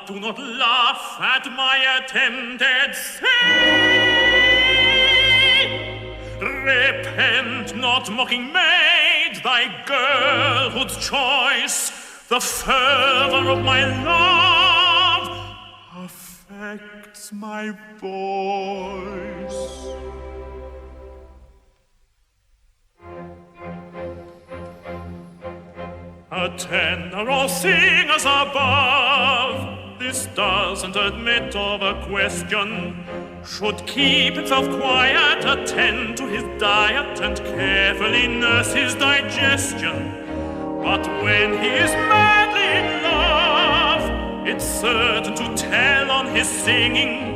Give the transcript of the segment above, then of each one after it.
But do not laugh at my attempted sin. Repent not, mocking maid, thy girlhood's choice. The fervor of my love affects my voice. A tenor or singers above, this doesn't admit of a question. Should keep himself quiet, attend to his diet, and carefully nurse his digestion. But when he is madly in love, it's certain to tell on his singing.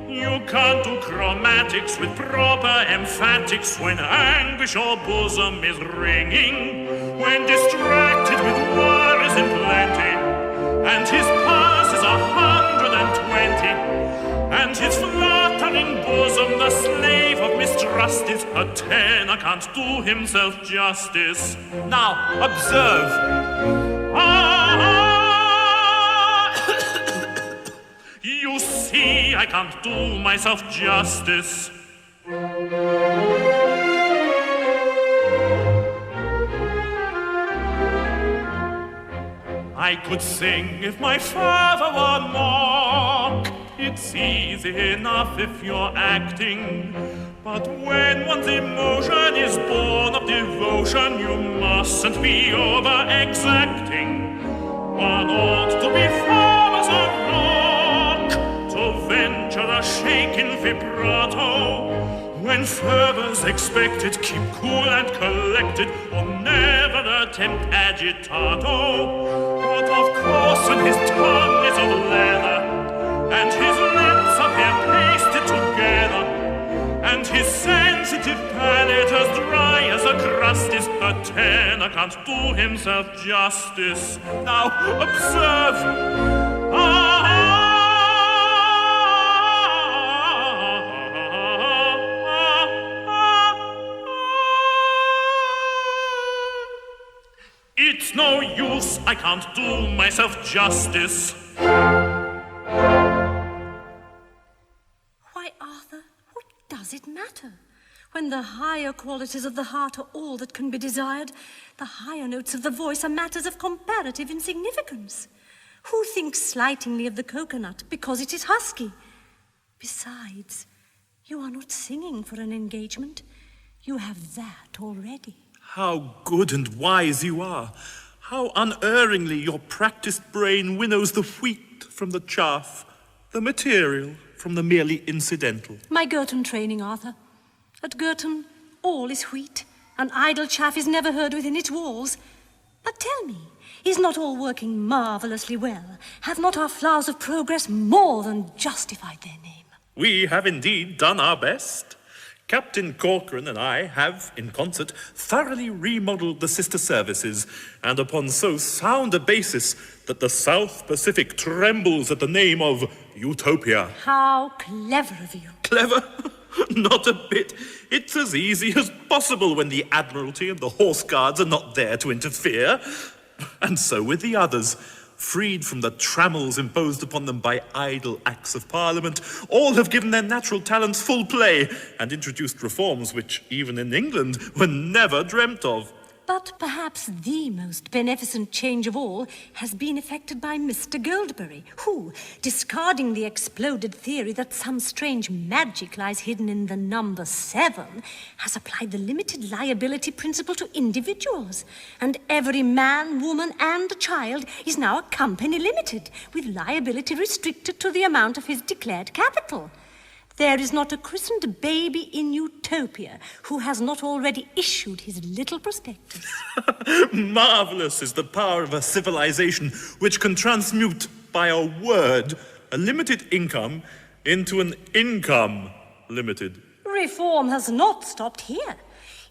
You can't do chromatics with proper emphatics when anguish your bosom is ringing. When distracted with worries in plenty, and his pulse is 120, and his fluttering bosom the slave of mistrust is, a tenor can't do himself justice. Now, observe. You see, I can't do myself justice. I could sing if my father were mock. It's easy enough if you're acting. But when one's emotion is born of devotion, you mustn't be over-exacting. One ought to be firm as a rock, to venture a shaking vibrato. When fervor's expected, keep cool and collected, or never attempt agitato. But of course when his tongue is of leather, and his lips appear pasted together, and his sensitive palate as dry as a crust is, a tenor can't do himself justice. Now observe. It's no use, I can't do myself justice. Why, Arthur, what does it matter? When the higher qualities of the heart are all that can be desired, the higher notes of the voice are matters of comparative insignificance. Who thinks slightingly of the coconut because it is husky? Besides, you are not singing for an engagement. You have that already. How good and wise you are! How unerringly your practiced brain winnows the wheat from the chaff, the material from the merely incidental. My Girton training, Arthur. At Girton, all is wheat, and idle chaff is never heard within its walls. But tell me, is not all working marvellously well? Have not our flowers of progress more than justified their name? We have indeed done our best. Captain Corcoran and I have, in concert, thoroughly remodelled the sister services, and upon so sound a basis that the South Pacific trembles at the name of Utopia. How clever of you. Clever? Not a bit. It's as easy as possible when the Admiralty and the Horse Guards are not there to interfere. And so with the others. Freed from the trammels imposed upon them by idle acts of Parliament, all have given their natural talents full play and introduced reforms which, even in England, were never dreamt of. But perhaps the most beneficent change of all has been effected by Mr. Goldbury, who, discarding the exploded theory that some strange magic lies hidden in the number 7, has applied the limited liability principle to individuals, and every man, woman, and child is now a company limited, with liability restricted to the amount of his declared capital. There is not a christened baby in Utopia who has not already issued his little prospectus. Marvellous is the power of a civilization which can transmute by a word a limited income into an income limited. Reform has not stopped here.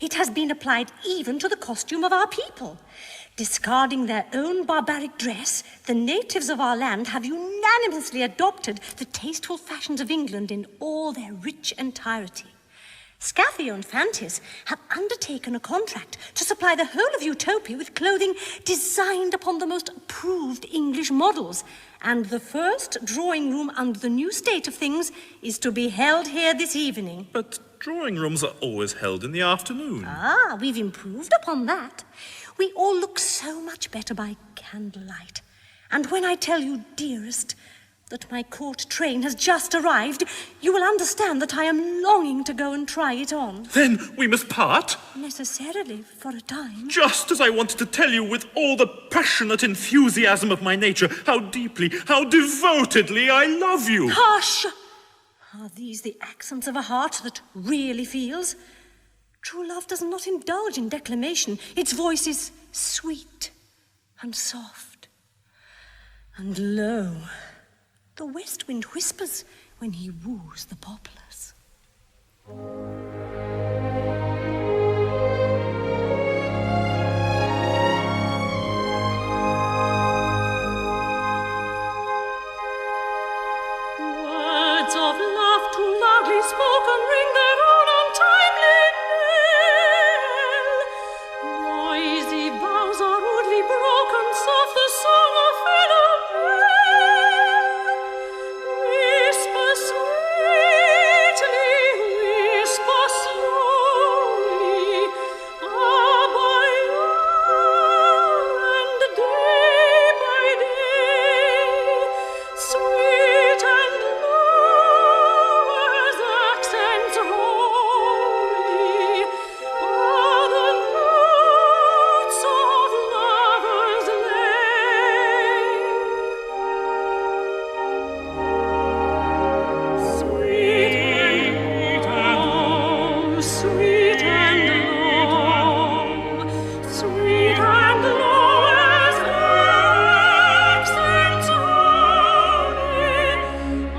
It has been applied even to the costume of our people. Discarding their own barbaric dress, the natives of our land have unanimously adopted the tasteful fashions of England in all their rich entirety. Scaphio and Phantis have undertaken a contract to supply the whole of Utopia with clothing designed upon the most approved English models, And the first drawing room under the new state of things is to be held here this evening. But drawing rooms are always held in the afternoon. Ah, we've improved upon that. We all look so much better by candlelight. And when I tell you, dearest, that my court train has just arrived, you will understand that I am longing to go and try it on. Then we must part? Necessarily, for a time. Just as I wanted to tell you with all the passionate enthusiasm of my nature how deeply, how devotedly I love you. Hush! Are these the accents of a heart that really feels? True love does not indulge in declamation. Its voice is sweet and soft. And lo, the west wind whispers when he woos the poplars. Words of love too loudly spoken ring their own untimely knell. Noisy vows are rudely broken, soft the song of Phylla. Whisper sweetly, whisper slowly, hour by hour and day by day, sweet and low as accents holy, are the notes of lovers' lay. Sweet and low, sweet and low as accents holy,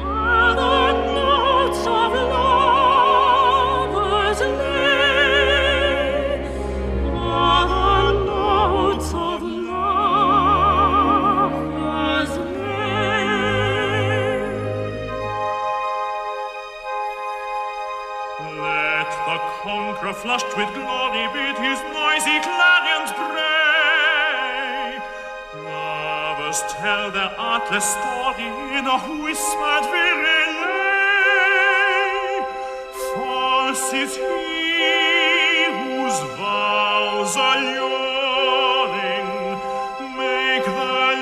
are the notes of lovers' lay, are the notes of lovers' lay. Let the conqueror flushed with glory bid his noisy clarions bray. Lovers tell their artless story in a whispered virelay. False is he whose vows alluring make the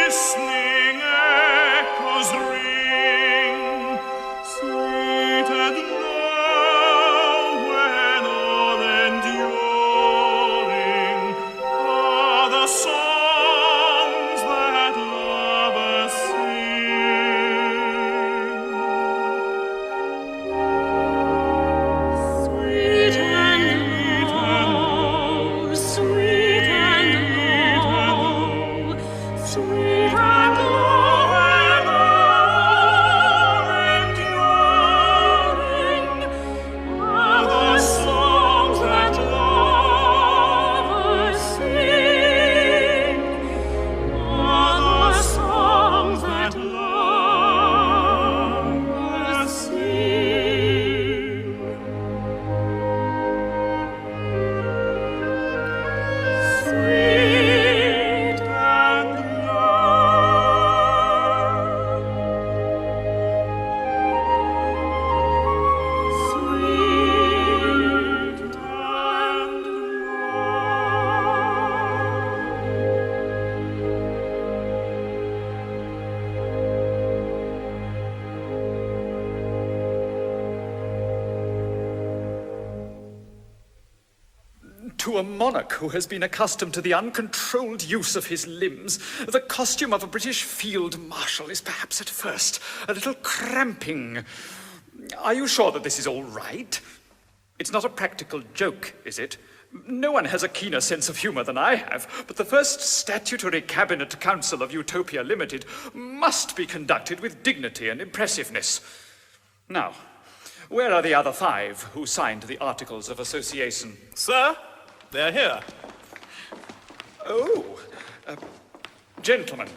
listening echoes ring. Sweet and low when all enduring are the songs that lovers sing. Sweet and low, sweet and low, sweet and low and all enduring are the songs that lovers sing, are the songs that lovers sing. Sweet and low, sweet and To a monarch who has been accustomed to the uncontrolled use of his limbs, the costume of a British field marshal is perhaps at first a little cramping. Are you sure that this is all right? It's not a practical joke, is it? No one has a keener sense of humor than I have, but the first statutory cabinet council of Utopia Limited must be conducted with dignity and impressiveness. Now, where are the other 5 who signed the Articles of Association? Sir, they're here. Oh, gentlemen,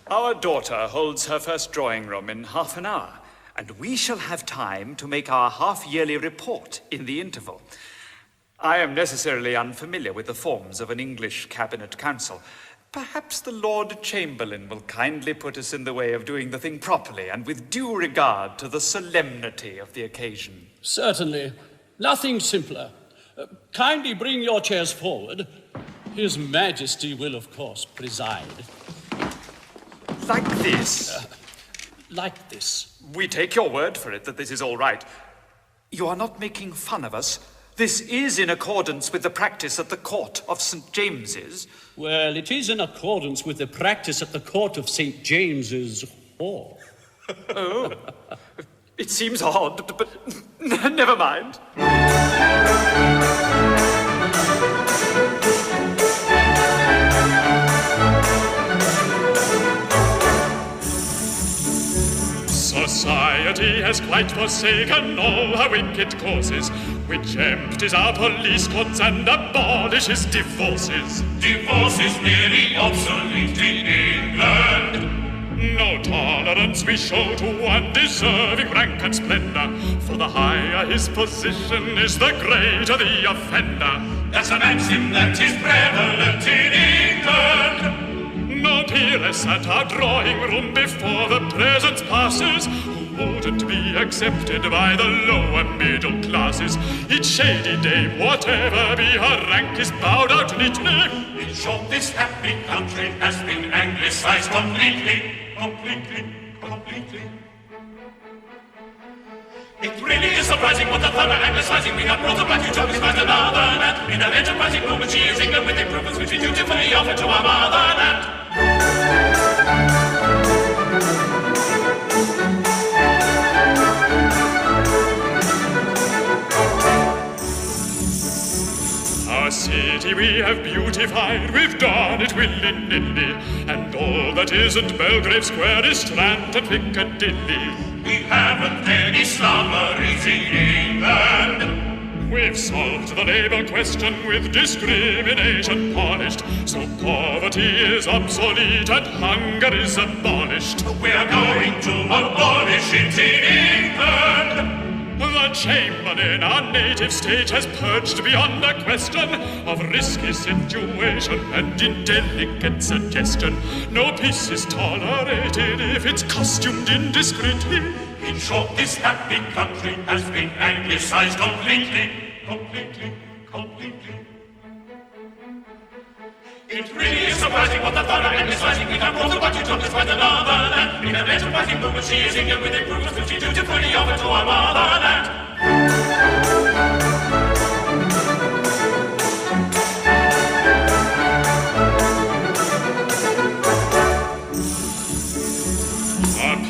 our daughter holds her first drawing room in half an hour, and we shall have time to make our half-yearly report in the interval. I am necessarily unfamiliar with the forms of an English cabinet council. Perhaps the Lord Chamberlain will kindly put us in the way of doing the thing properly and with due regard to the solemnity of the occasion. Certainly. Nothing simpler. Kindly bring your chairs forward. His Majesty will, of course, preside. Like this? Like this. We take your word for it that this is all right. You are not making fun of us. This is in accordance with the practice at the court of St. James's. Well, it is in accordance with the practice at the court of St. James's Hall. Oh, it seems odd, but never mind. Society has quite forsaken all her wicked courses, which empties our police courts and abolishes divorces. Divorce is nearly obsolete in England. No tolerance we show to undeserving rank and splendor, for the higher his position is, the greater the offender. That's a maxim that is prevalent in England. No peeress at our drawing room before the presence passes who wouldn't be accepted by the lower middle classes. Each shady dame, whatever be her rank, is bowed out neatly. In short, this happy country has been anglicized completely. It really is surprising what the thorough anglicizing we have brought about Utopia by another land. In an enterprising movement, she is England with improvements which we dutifully offer to our motherland. Our city we have beautified, we've done it willy-nilly, and all that isn't Belgrave Square is Strand and Piccadilly. We haven't any slumberies in England. We've solved the labour question with discrimination polished, so poverty is obsolete and hunger is abolished. We're going to abolish it in England. The Chamberlain, our native state, has purged beyond a question of risky situation and indelicate suggestion. No peace is tolerated if it's costumed indiscreetly. In short, this happy country has been anglicized completely. It really is surprising what the thorough anglicizing we have brought about Utopia by another land. In an enterprising movement, she is England with improvements which she dutifully offer to our motherland.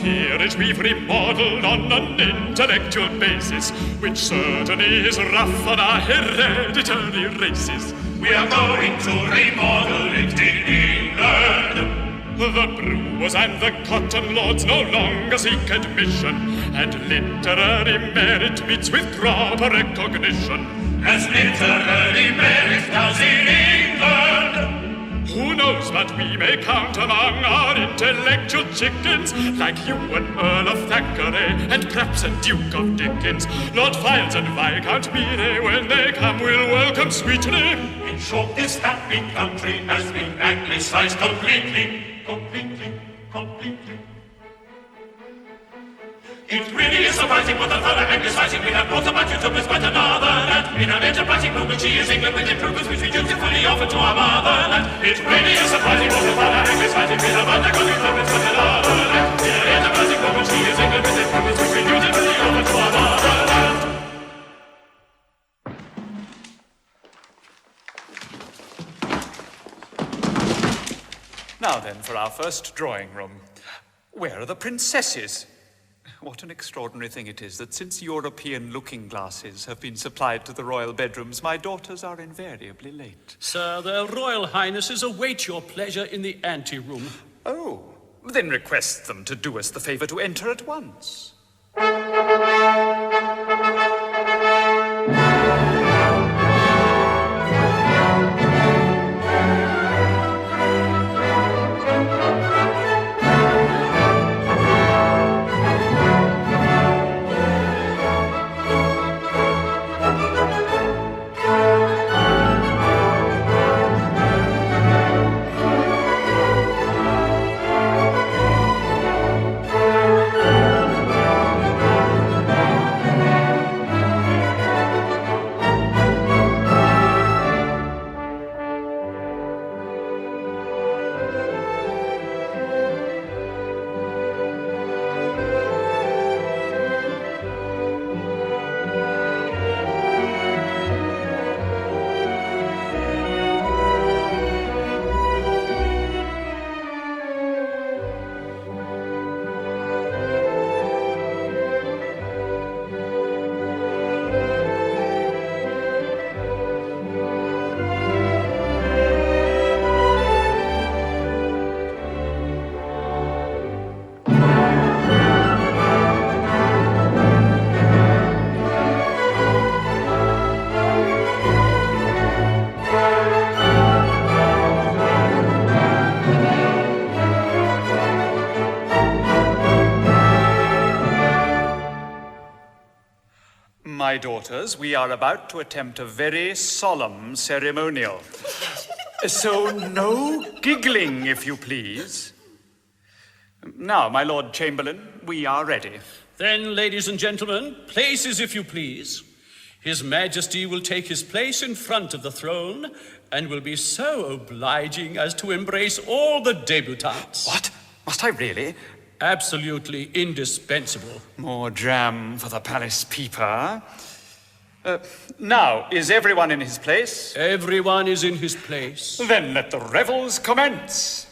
Peerage we've remodeled on an intellectual basis, which certainly is rough on our hereditary races. We are going to remodel it in England. The brewers and the cotton lords no longer seek admission, and literary merit meets with proper recognition. As literary merit does in England. Who knows but we may count among our intellectual chickens, like you, an Earl of Thackeray, and perhaps a Duke of Dickens. Lord Files and Viscount Mire, when they come, will welcome sweetly. In short, this happy country has been anglicized completely. It really is surprising what the thorough anglicizing we have brought about Utopia by another land. In an enterprising movement, she is England with improvements which we dutifully offer to our motherland. It really is surprising what the thorough anglicizing we have undergone Utopia by another land. In an enterprising movement, she is England with improvements which we dutifully offer to our motherland. Now then, for our first drawing room. Where are the princesses? What an extraordinary thing it is that since European looking glasses have been supplied to the royal bedrooms, my daughters are invariably late. Sir, their royal highnesses await your pleasure in the anteroom. Oh, then request them to do us the favour to enter at once. my daughters, we are about to attempt a very solemn ceremonial. So no giggling, if you please. Now, my Lord Chamberlain, we are ready. Then, ladies and gentlemen, places if you please. His Majesty will take his place in front of the throne and will be so obliging as to embrace all the debutantes. What? Must I really? Absolutely indispensable. More jam for the palace peeper. Now, is everyone in his place? Everyone is in his place. Then let the revels commence.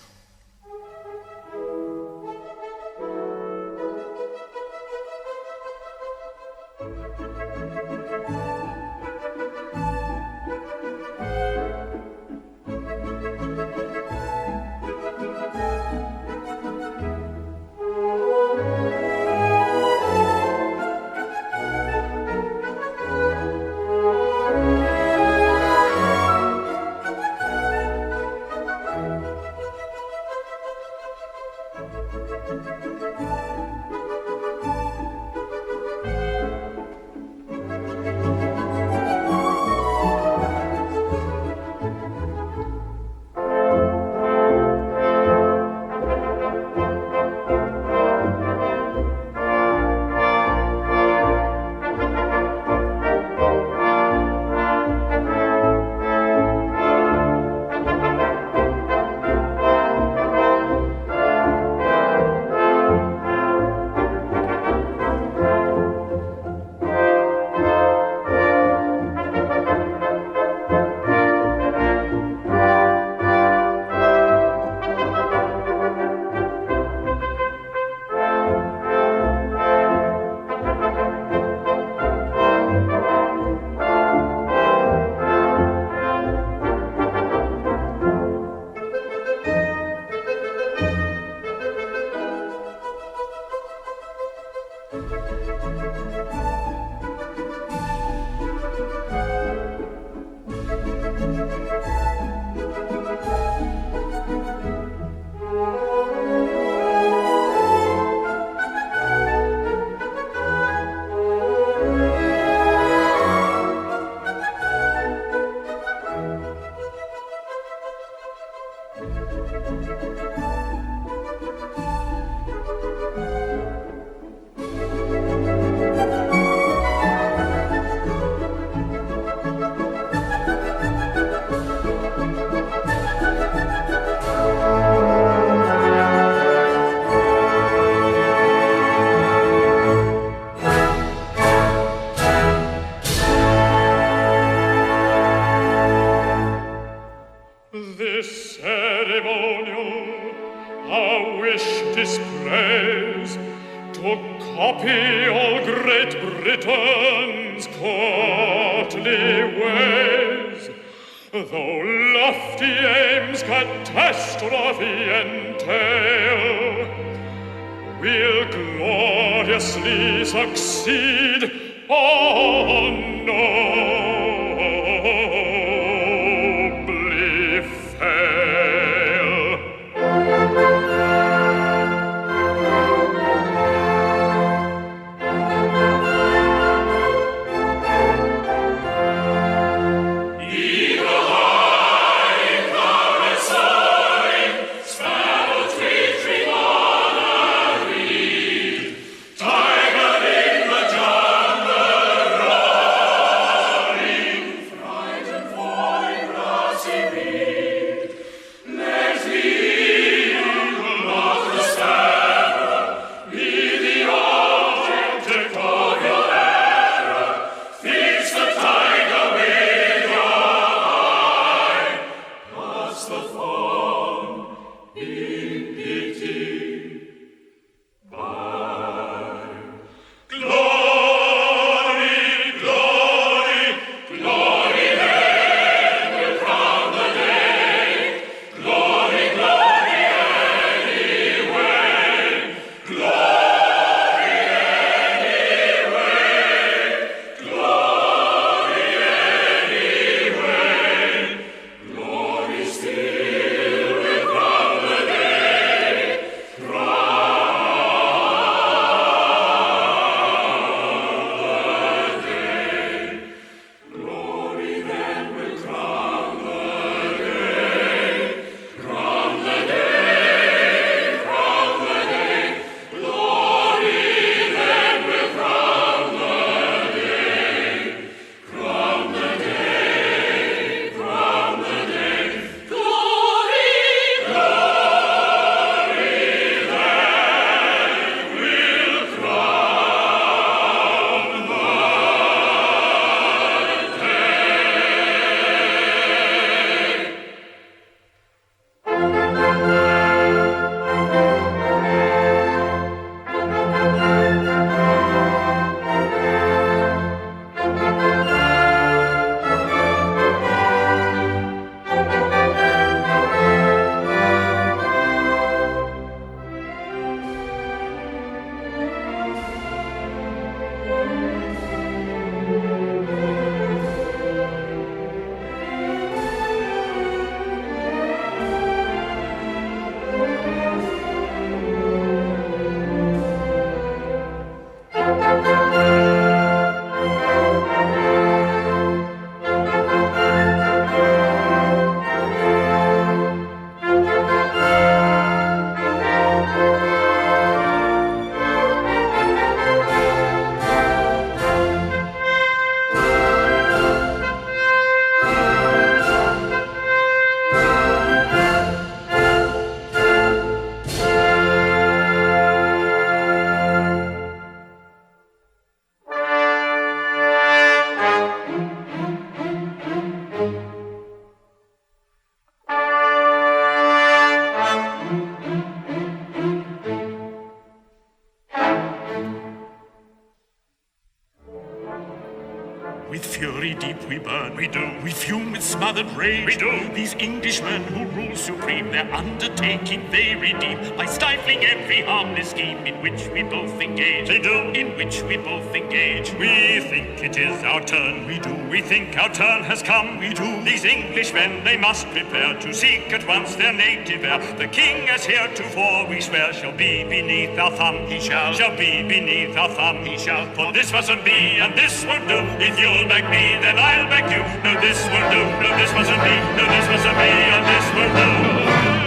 With fury deep we burn, we do. We fume with smothered rage, we do. These Englishmen who rule supreme, their undertaking they redeem by stifling every harmless scheme in which we both engage. They do. In which we both engage. We think it is our turn, we do. We think our turn has come, we do. These Englishmen, they must prepare to seek at once their native air. The king, as heretofore we swear, shall be beneath our thumb. He shall be beneath our thumb. He shall. For this mustn't be, and this won't do. If you'll back me, then I'll back you. No, this won't do. No, this mustn't be. No, this mustn't be, and this won't do.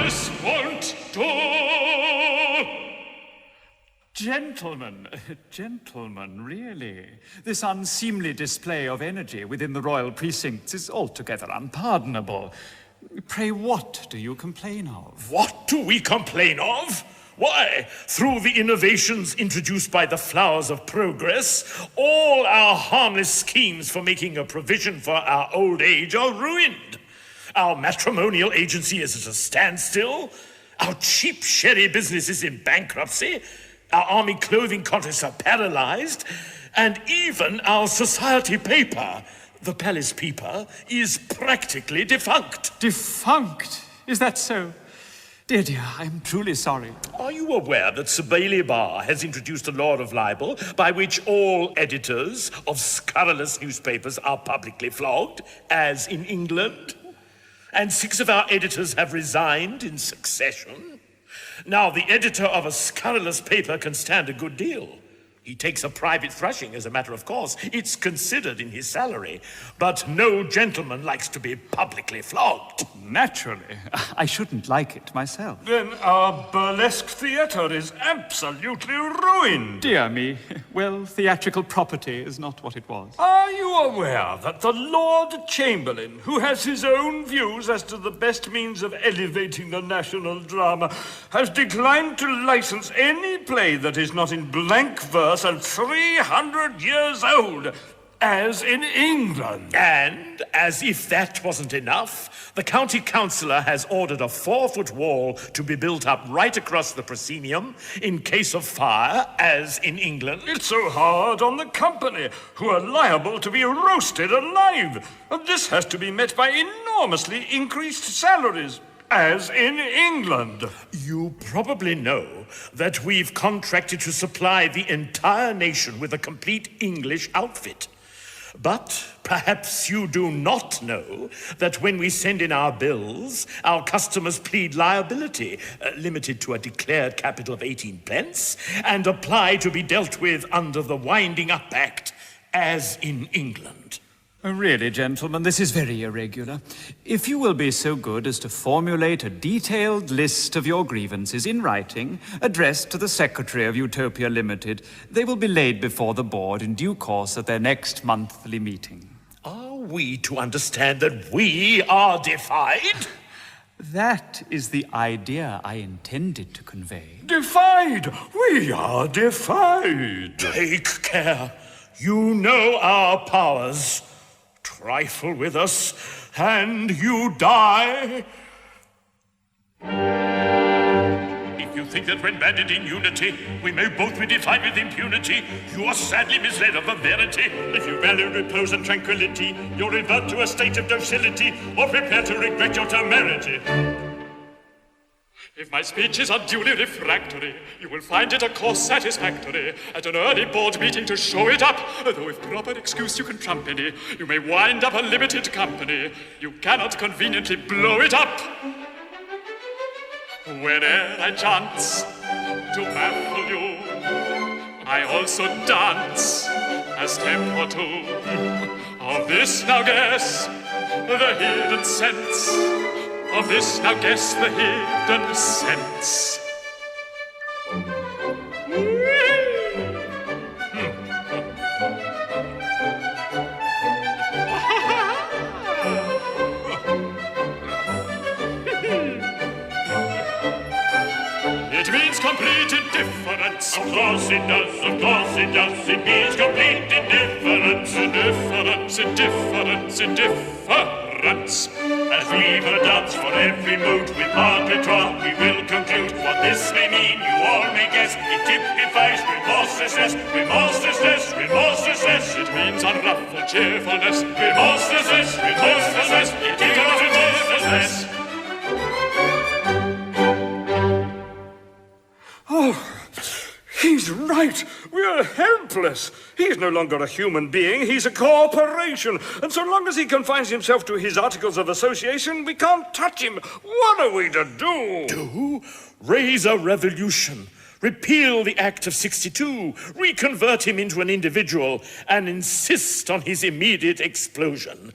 This won't do. Gentlemen, really. This unseemly display of energy within the royal precincts is altogether unpardonable. Pray, what do you complain of? What do we complain of? Why, through the innovations introduced by the flowers of progress, all our harmless schemes for making a provision for our old age are ruined. Our matrimonial agency is at a standstill. Our cheap sherry business is in bankruptcy. Our army clothing contests are paralyzed. And even our society paper, the Palace Peeper, is practically defunct. Defunct? Is that so? Dear, I'm truly sorry. Are you aware that Sir Barre has introduced a law of libel by which all editors of scurrilous newspapers are publicly flogged, as in England? And 6 of our editors have resigned in succession. Now, the editor of a scurrilous paper can stand a good deal. He takes a private thrashing as a matter of course. It's considered in his salary. But no gentleman likes to be publicly flogged. Naturally. I shouldn't like it myself. Then our burlesque theatre is absolutely ruined. Dear me. Well, theatrical property is not what it was. Are you aware that the Lord Chamberlain, who has his own views as to the best means of elevating the national drama, has declined to license any play that is not in blank verse and 300 years old, as in England? And, as if that wasn't enough, the county councillor has ordered a 4-foot wall to be built up right across the proscenium in case of fire, as in England. It's so hard on the company, who are liable to be roasted alive. And this has to be met by enormously increased salaries, as in England. You probably know that we've contracted to supply the entire nation with a complete English outfit. But perhaps you do not know that when we send in our bills, our customers plead liability, limited to a declared capital of 18 pence, and apply to be dealt with under the Winding Up Act, as in England. Really, gentlemen, this is very irregular. If you will be so good as to formulate a detailed list of your grievances in writing, addressed to the Secretary of Utopia Limited, they will be laid before the board in due course at their next monthly meeting. Are we to understand that we are defied? That is the idea I intended to convey. Defied! We are defied! Take care. You know our powers. Trifle with us, and you die. If you think that when banded in unity, we may both be defied with impunity, you are sadly misled of the verity. If you value repose and tranquility, you'll revert to a state of docility, or prepare to regret your temerity. If my speech is unduly refractory, you will find it a course satisfactory at an early board meeting to show it up. Though with proper excuse you can trump any, you may wind up a limited company. You cannot conveniently blow it up. Whene'er I chance to baffle you, I also dance a step or two. Of this now guess the hidden sense. Of this now guess the hidden sense. It means complete indifference. Of course it does, of course it does. It means complete indifference. Indifference, indifference, indifference. As we dance for every mood with Margaret, we will conclude what this may mean. You all may guess it typifies remorselessness, remorselessness, remorselessness. It means unruffled, cheerful Remorseless, remorseless, remorseless, remorseless. Oh, he's right. We're helpless. He's no longer a human being. He's a corporation. And so long as he confines himself to his articles of association, we can't touch him. What are we to do? Do? Raise a revolution. Repeal the Act of 62. Reconvert him into an individual and insist on his immediate explosion.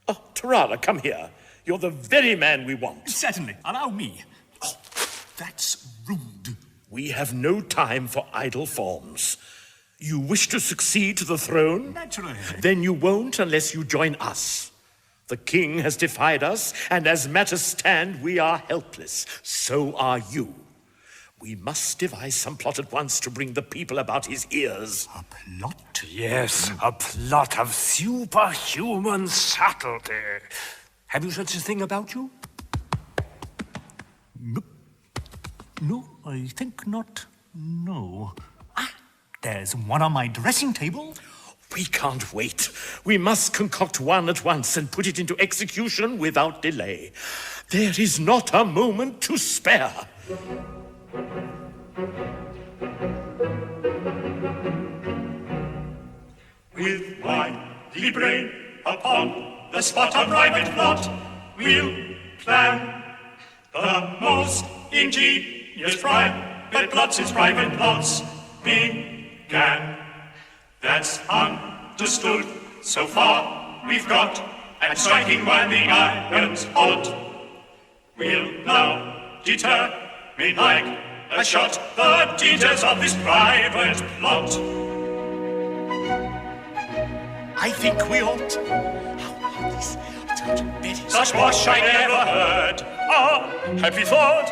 Oh, Tarara, come here. You're the very man we want. Certainly. Allow me. Oh, that's rude. We have no time for idle forms. You wish to succeed to the throne? Naturally. Then you won't unless you join us. The king has defied us, and as matters stand, we are helpless. So are you. We must devise some plot at once to bring the people about his ears. A plot? Yes, a plot of superhuman subtlety. Have you such a thing about you? No, I think not. No. Ah, there's one on my dressing table. We can't wait. We must concoct one at once and put it into execution without delay. There is not a moment to spare. With wily brain upon the spot of private plot, we'll plan the most ingenious private plots since private plots began. That's understood. So far we've got at striking while the iron's hot. We'll now determine like a shot the details of this private plot. I think we ought. Such wash I never heard. Ah, happy thought.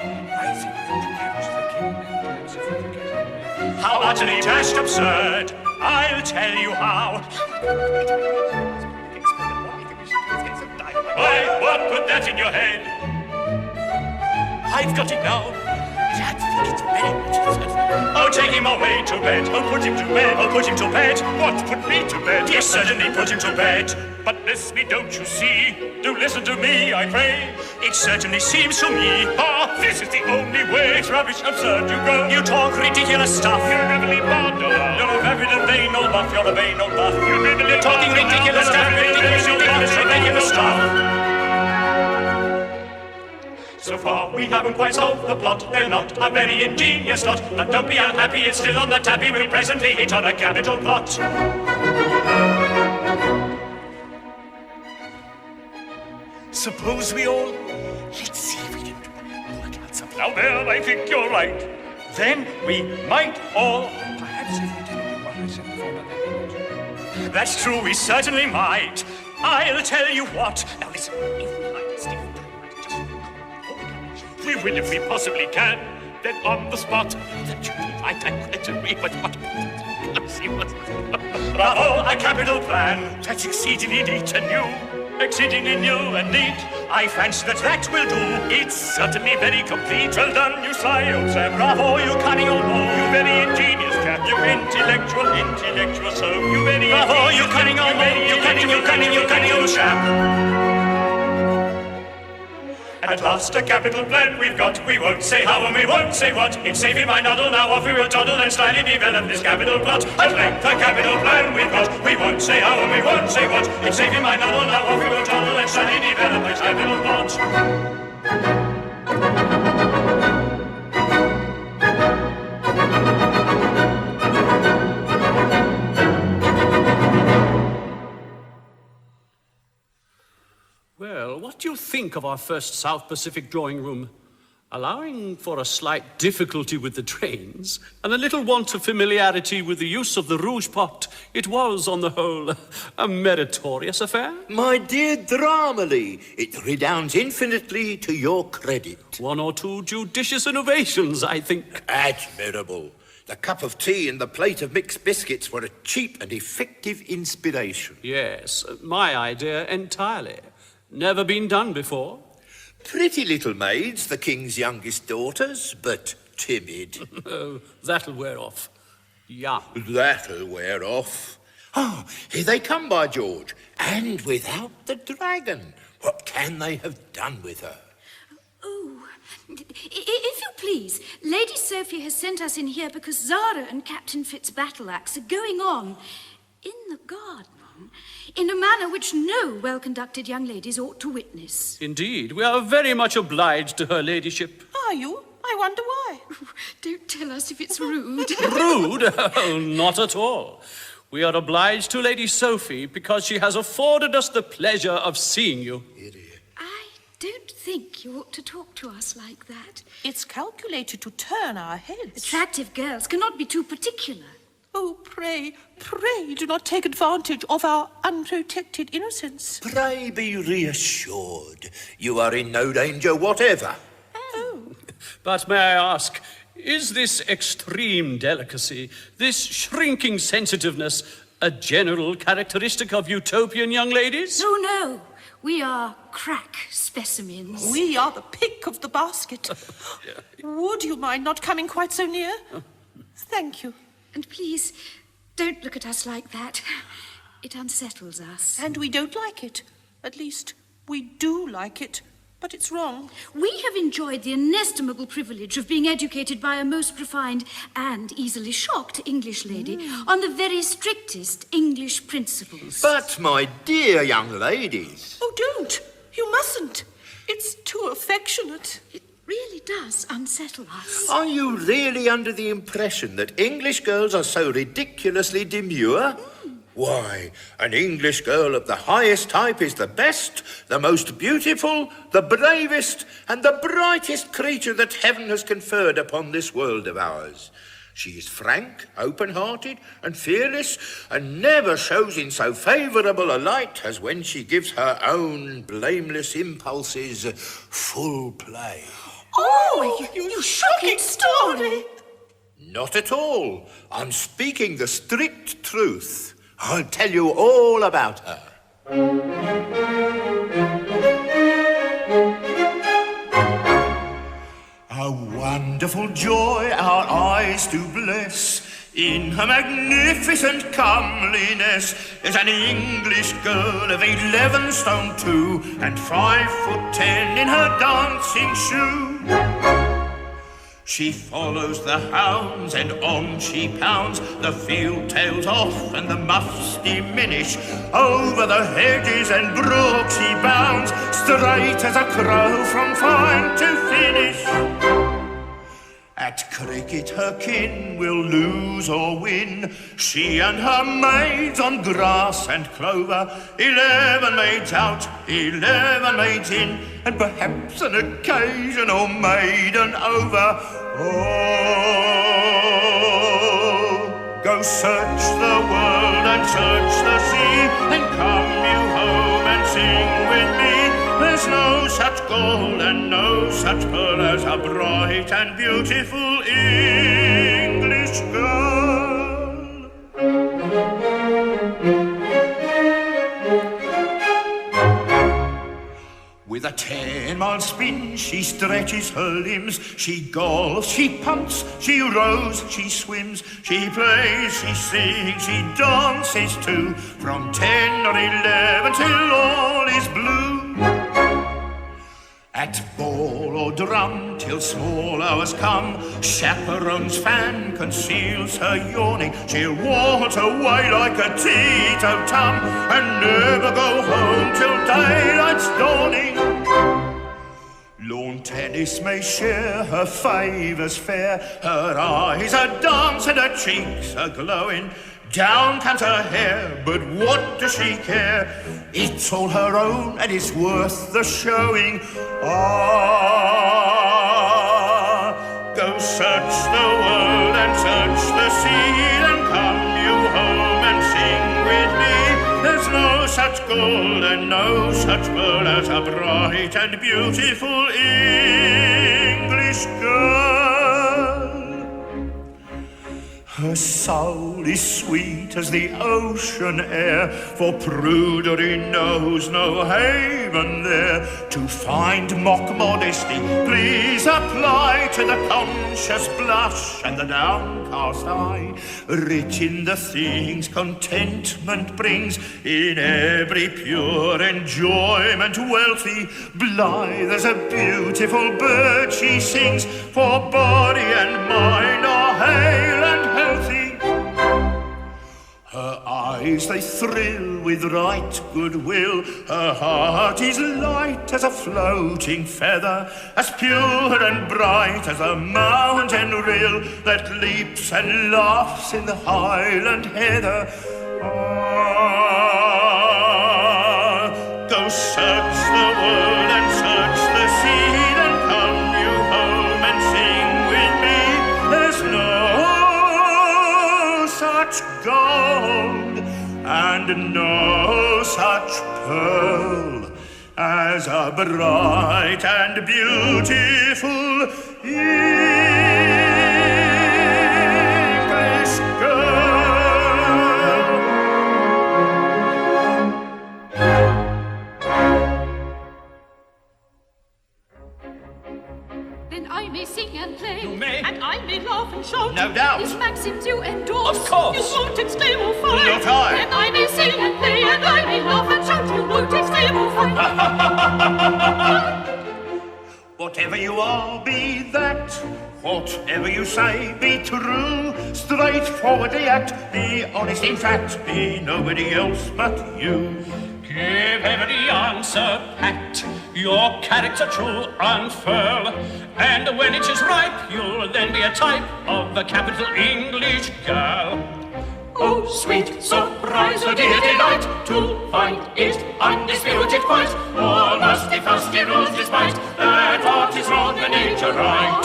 How utterly dashed absurd. I'll tell you how. Why, what put that in your head? I've got it now. I think it's very much absurd. Oh, take him away to bed. Oh, put him to bed. Oh, put him to bed. What, put me to bed? Yes, certainly put him to bed. But miss me, don't you see? Do listen to me, I pray. It certainly seems to me. Ah, this is the only way. It's rubbish, absurd, you go. You talk ridiculous stuff. You're a heavily bond. You're a very vain old buff. You're a vain old buff. You're talking ridiculous stuff. Ridiculous stuff. So far we haven't quite solved the plot. They're not a very ingenious lot. But don't be unhappy, it's still on the tappy. We'll presently hit on a capital plot. Suppose we all... Let's see if we can work out something. Now there, I think you're right. Then we might all... Perhaps if we didn't do what I said before. That's true, we certainly might. I'll tell you what. Now listen, if we might steal we will if we possibly can. Then on the spot. That should be right, I agree, but what... Bravo, a capital plan. That's exceedingly neat and new. Exceedingly new and neat. I fancy that will do. It's certainly very complete. Well done, you sly old sir. Bravo, you cunning old boy. You very ingenious Cap. You intellectual so. You very bravo, you cunning old boy. You cunning old chap. At last a capital plan we've got. We won't say how and we won't say what. It's saving my noddle now. Off we will toddle and slyly develop this capital plot. At length a capital plan we've got. We won't say how and we won't say what. It's saving my noddle now. Off we will toddle and slyly develop this capital plot. Well, what do you think of our first South Pacific drawing room? Allowing for a slight difficulty with the trains and a little want of familiarity with the use of the rouge pot, it was, on the whole, a meritorious affair. My dear Dramaleigh, it redounds infinitely to your credit. One or two judicious innovations, I think. Admirable. The cup of tea and the plate of mixed biscuits were a cheap and effective inspiration. Yes, my idea entirely. Never been done before. Pretty little maids, the king's youngest daughters, but timid. Oh, that'll wear off. Young. That'll wear off. Oh, here they come, by George. And without the dragon. What can they have done with her? Oh, if you please, Lady Sophy has sent us in here because Zara and Captain Fitzbattleaxe are going on in the garden in a manner which no well-conducted young ladies ought to witness. Indeed, we are very much obliged to her ladyship. Are you? I wonder why. Don't tell us if it's rude. Rude? Oh, not at all. We are obliged to Lady Sophy because she has afforded us the pleasure of seeing you. I don't think you ought to talk to us like that. It's calculated to turn our heads. Attractive girls cannot be too particular. Oh, pray, pray do not take advantage of our unprotected innocence. Pray be reassured. You are in no danger whatever. Oh. But may I ask, is this extreme delicacy, this shrinking sensitiveness, a general characteristic of utopian young ladies? Oh, no. We are crack specimens. We are the pick of the basket. Would you mind not coming quite so near? Thank you. And please, don't look at us like that. It unsettles us. And we don't like it. At least, we do like it. But it's wrong. We have enjoyed the inestimable privilege of being educated by a most refined and easily shocked English lady on the very strictest English principles. But, my dear young ladies... Oh, don't! You mustn't! It's too affectionate. It really does unsettle us. Are you really under the impression that English girls are so ridiculously demure? Why, an English girl of the highest type is the best, the most beautiful, the bravest, and the brightest creature that heaven has conferred upon this world of ours. She is frank, open-hearted, and fearless, and never shows in so favourable a light as when she gives her own blameless impulses full play. Oh, you shocking story! Not at all. I'm speaking the strict truth. I'll tell you all about her. A wonderful joy our eyes do bless. In her magnificent comeliness is an English girl of 11 stone 2 and 5'10" in her dancing shoe. She follows the hounds and on she pounds, the field tails off and the muffs diminish. Over the hedges and brooks she bounds, straight as a crow from fine to finish. At cricket her kin will lose or win, she and her maids on grass and clover. 11 maids out, 11 maids in, and perhaps an occasional maiden over. Oh, go search the world and search the sea, and come you home and sing with me. There's no such gold and no such pearl as a bright and beautiful English girl. With a 10-mile spin she stretches her limbs. She golfs, she punts, she rows, she swims. She plays, she sings, she dances too, from 10 or 11 till all is blue. At ball or drum till small hours come, chaperone's fan conceals her yawning. She'll waltz away like a teetotum and never go home till daylight's dawning. Lawn tennis may share her favours fair. Her eyes are dancing, her cheeks are glowing. Down comes her hair, but what does she care? It's all her own and it's worth the showing. Ah, go search the world and search the sea, and come you home and sing with me. There's no such gold and no such pearl as a bright and beautiful English girl. Her soul is sweet as the ocean air, for prudery knows no haven there. To find mock modesty, please apply to the conscious blush and the downcast eye. Rich in the things contentment brings, in every pure enjoyment wealthy, blithe as a beautiful bird she sings, for body and mind are hale and healthy. Her eyes they thrill with right goodwill, her heart is light as a floating feather, as pure and bright as a mountain rill that leaps and laughs in the highland heather. Ah, go search the world and search the sea, then come you home and sing with me. There's no such gold and no such pearl as a bright and beautiful English girl. Then I may sing and play. You may. And I may laugh and shout. No doubt. These maxims you endorse. Of course. You won't exclaim or fight. Not I. Then I may sing and play, and I may laugh and shout. You won't exclaim or fight. Whatever you are, be that. Whatever you say, be true. Straightforwardly act, be honest in fact, be nobody else but you. Give every answer pat, your character true unfurl, and when it is ripe, you'll then be a type of a capital English girl. Oh, sweet surprise, oh dear delight, to find it undisputed quite. All musty fusty rules despite, that art is wrong and nature right.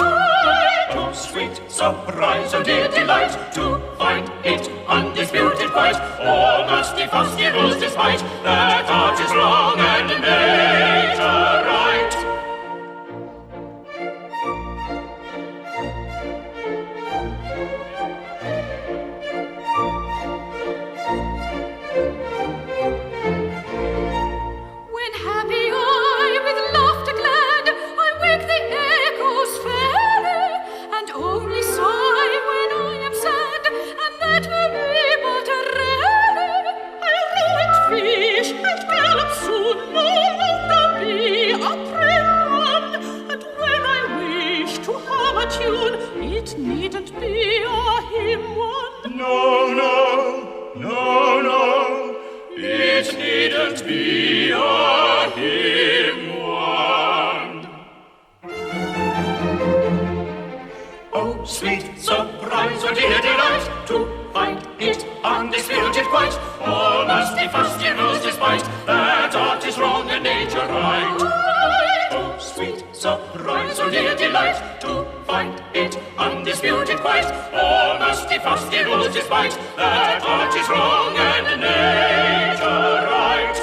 Oh, sweet surprise, oh dear delight, to find it undisputed quite. All musty fusty rules despite, that art is wrong and nature right. When happy I with laughter glad, I wake the echoes fair, and only sigh when I am sad, and that will be but a rare. I'll ruined fish and gallop soon, no longer be a prayer one, and when I wish to hum a tune, it needn't be a hymn one. No, no, no, no. It needn't be a hymn one. Oh, sweet surprise, oh dear delight, to find it undisputed quite. All musty fusty rules despite, that art is wrong and nature right. Oh, sweet surprise, oh dear delight, to find it undisputed quite. All musty fusty rules despite, that art is wrong and nature right.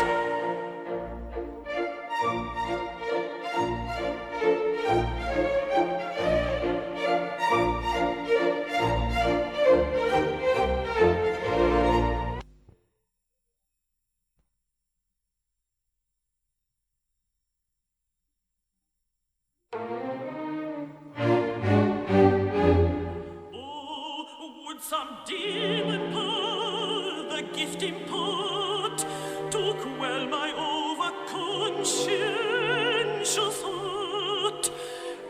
Some demon power the gift impart to quell my overconscientious heart,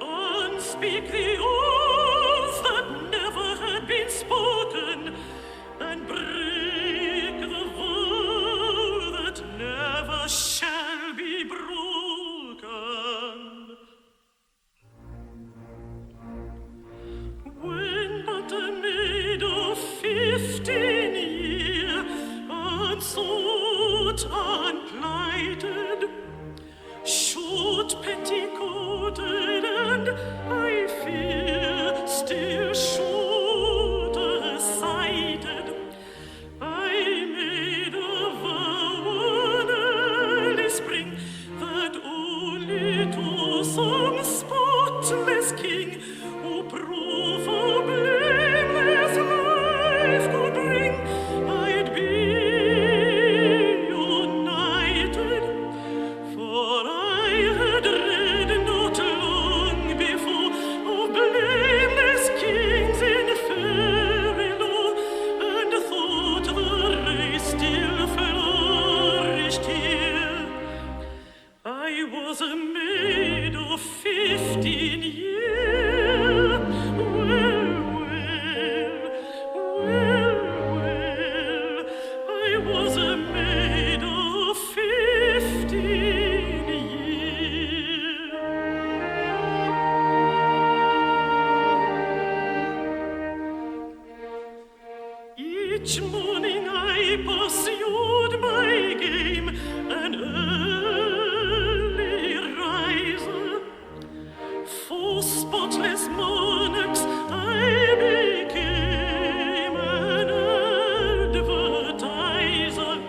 and speak the oaths that never had been spoken, and break the vow that never shall be broken. When but a maid of 15 years, unsought, unplighted, short petticoated, and I fear Each morning I pursued my game, an early riser. For spotless monarchs I became an advertiser.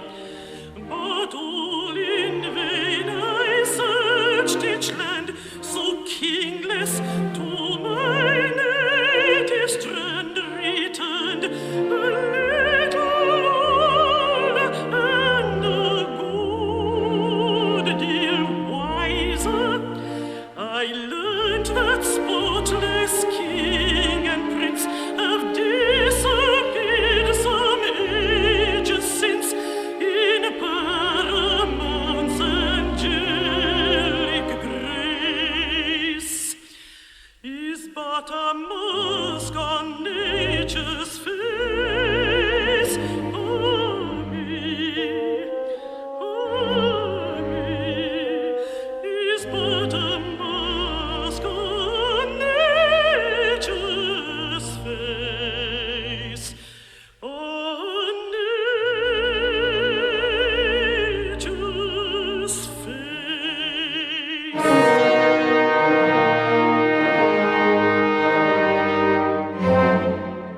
But all in vain I searched each land, so kingless to my native strand returned. I learned that spotless king and prince have disappeared some ages since in Paramount's angelic grace is but a mask on nature's face. Oh, me, is but a mask on nature's face, on nature's face.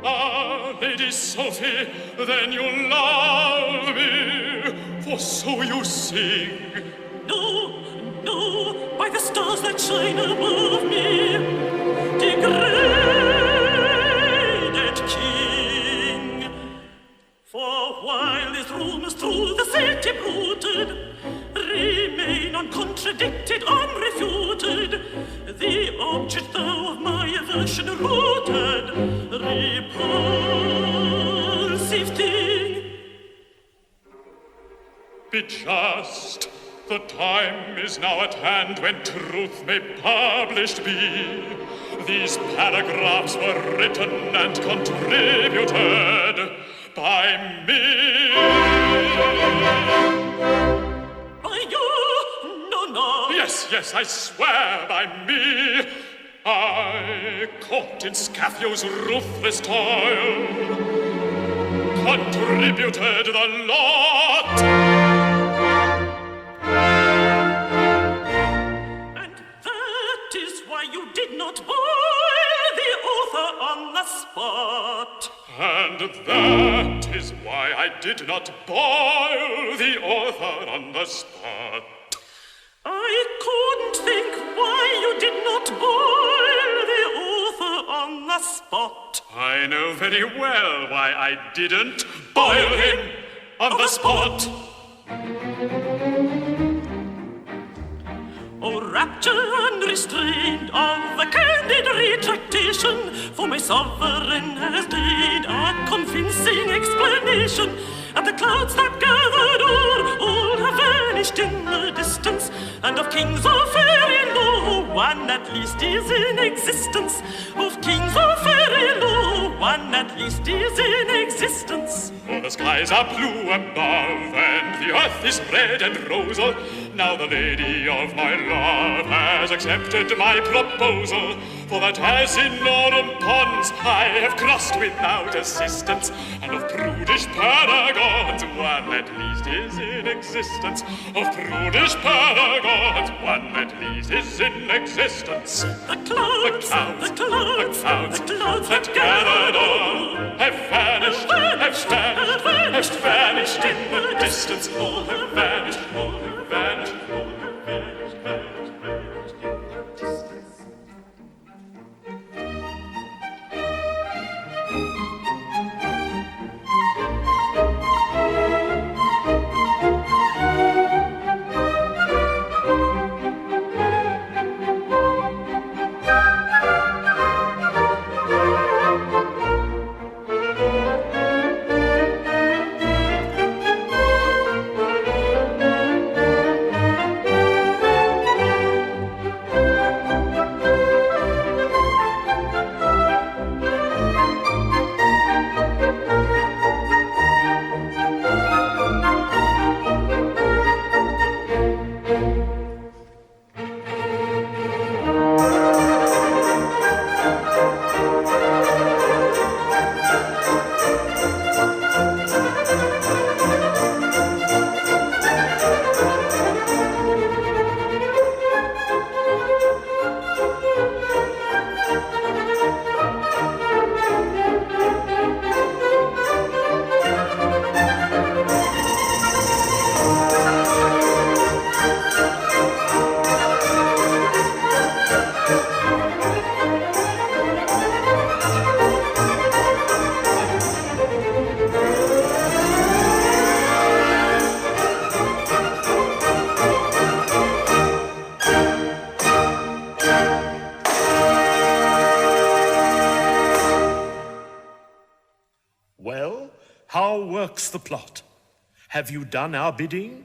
Ah, Lady Sophy, then you love me, for so you sing. No, by the stars that shine above me, degraded king. For while these rumors through the city bruited remain uncontradicted, unrefuted, the object thou of my aversion rooted, repulsive thing. Be just. The time is now at hand when truth may published be. These paragraphs were written and contributed by me. By you? No. Yes, I swear by me. I, caught in Scaphio's ruthless toil, contributed the lot. You did not boil the author on the spot. And that is why I did not boil the author on the spot. I couldn't think why you did not boil the author on the spot. I know very well why I didn't boil him on the spot. Oh, rapture unrestrained of a candid retractation, for my sovereign has laid a convincing explanation. And the clouds that gathered all have vanished in the distance, and of kings of fairy law, one at least is in existence. Of kings of fairy law, one at least is in existence. For the skies are blue above, and the earth is red and rosal. Now the lady of my love has accepted my proposal, for that as in Norham ponds I have crossed without assistance, and of prudish paragons one at least is in existence. Of prudish paragons one at least is in existence. The clouds that gathered all have vanished in the distance. All have vanished, all have vanished, all have vanished, vanished in the distance. Well, how works the plot? Have you done our bidding?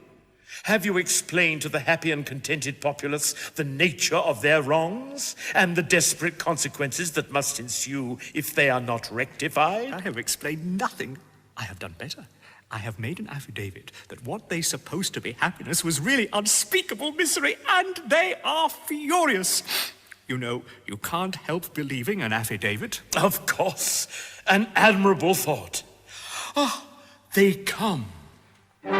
Have you explained to the happy and contented populace the nature of their wrongs and the desperate consequences that must ensue if they are not rectified? I have explained nothing. I have done better. I have made an affidavit that what they supposed to be happiness was really unspeakable misery, and they are furious. You know, you can't help believing an affidavit. Of course. An admirable thought. Ah, they come. Upon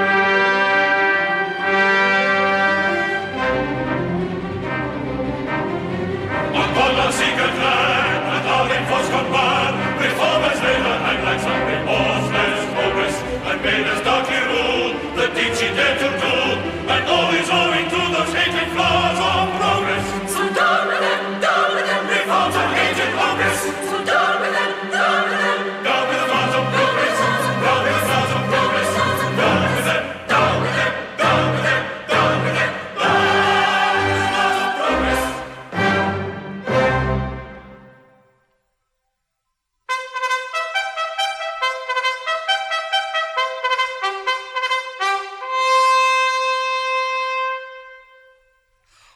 our secret land, and our enforced command, reformers later hang like some remorseless progress, and made us darkly rule the deeds she dared to do, and all is owing to those hated flaws of progress. So down with them, reforms and hated progress. So down with them, down with the flaws of progress, down with the flaws of progress, down with them, down with them, down with them, down with them, down with the flaws of progress.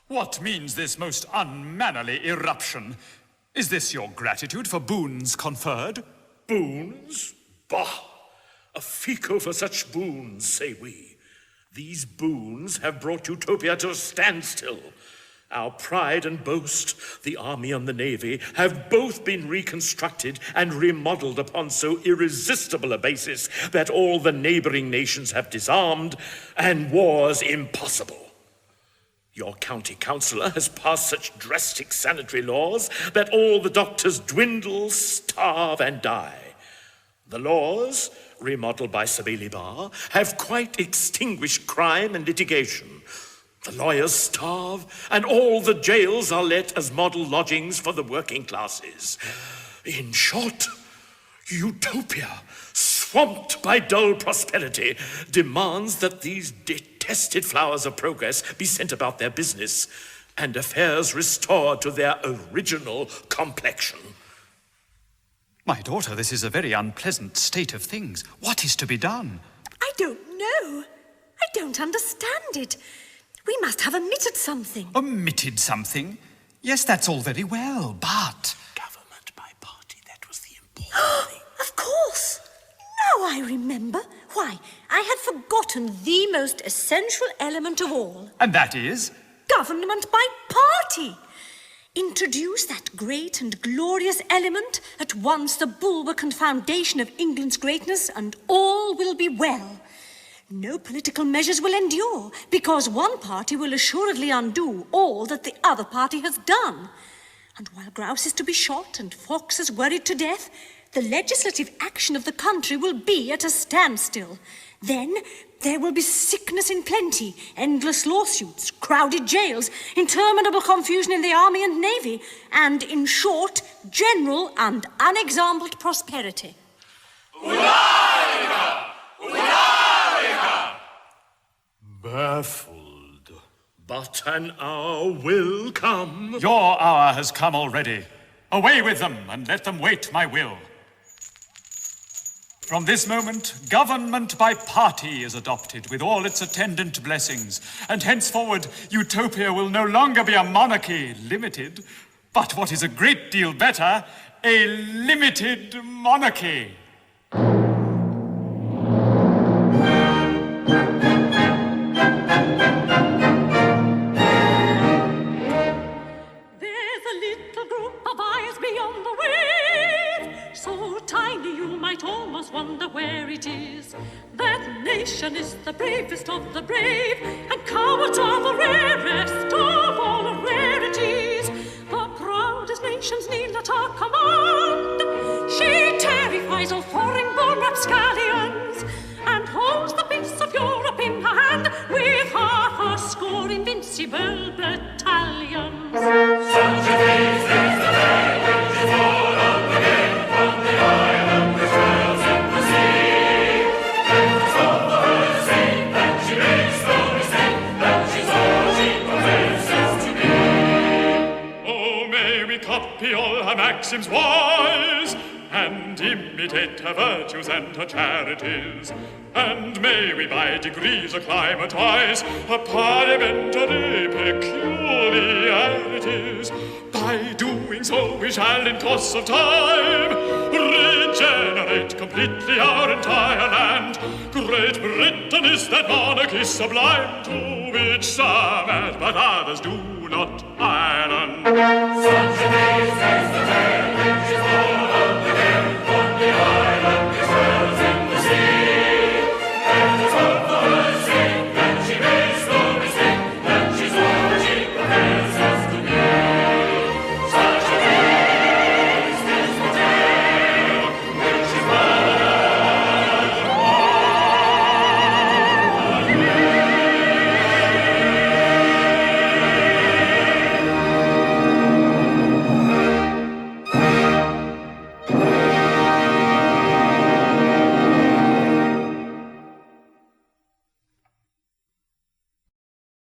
What means this most unmannerly eruption? Is this your gratitude for boons conferred? Boons? Bah! A fico for such boons, say we. These boons have brought Utopia to a standstill. Our pride and boast, the army and the navy, have both been reconstructed and remodeled upon so irresistible a basis that all the neighboring nations have disarmed, and war's impossible. Your county councillor has passed such drastic sanitary laws that all the doctors dwindle, starve, and die. The laws, remodeled by Sir Barre, have quite extinguished crime and litigation. The lawyers starve, and all the jails are let as model lodgings for the working classes. In short, Utopia, swamped by dull prosperity, demands that these detested flowers of progress be sent about their business, and affairs restored to their original complexion. My daughter, this is a very unpleasant state of things. What is to be done? I don't know. I don't understand it. We must have omitted something. Omitted something? Yes, that's all very well, but... Government by party, that was the important thing. Of course. Now I remember. Why, I had forgotten the most essential element of all. And that is? Government by party. Introduce that great and glorious element, at once the bulwark and foundation of England's greatness, and all will be well. No political measures will endure, because one party will assuredly undo all that the other party has done. And while grouse is to be shot and foxes worried to death, the legislative action of the country will be at a standstill. Then there will be sickness in plenty, endless lawsuits, crowded jails, interminable confusion in the army and navy, and, in short, general and unexampled prosperity. Baffled, but an hour will come. Your hour has come already. Away with them, and let them wait my will. From this moment, government by party is adopted, with all its attendant blessings, and henceforward, Utopia will no longer be a monarchy, limited, but what is a great deal better, a limited monarchy. Wonder where it is. That nation is the bravest of the brave, and cowards are the rarest of all rarities. The proudest nations kneel at her command. She terrifies all foreign-born rapscallions, and holds the peace of Europe in her hand, with half a score invincible battalions. Such a day is the day when she fought up again from the island which dwells in the sea. And it's all for her to say that she makes no mistake, that she's all she professes to be. Oh, may we copy all her maxims wise, and and imitate her virtues and her charities. And may we by degrees acclimatize her parliamentary peculiarities. By doing so we shall in course of time regenerate completely our entire land. Great Britain is that monarchy sublime, to which some add but others do not Ireland. Such a day says the tale which is born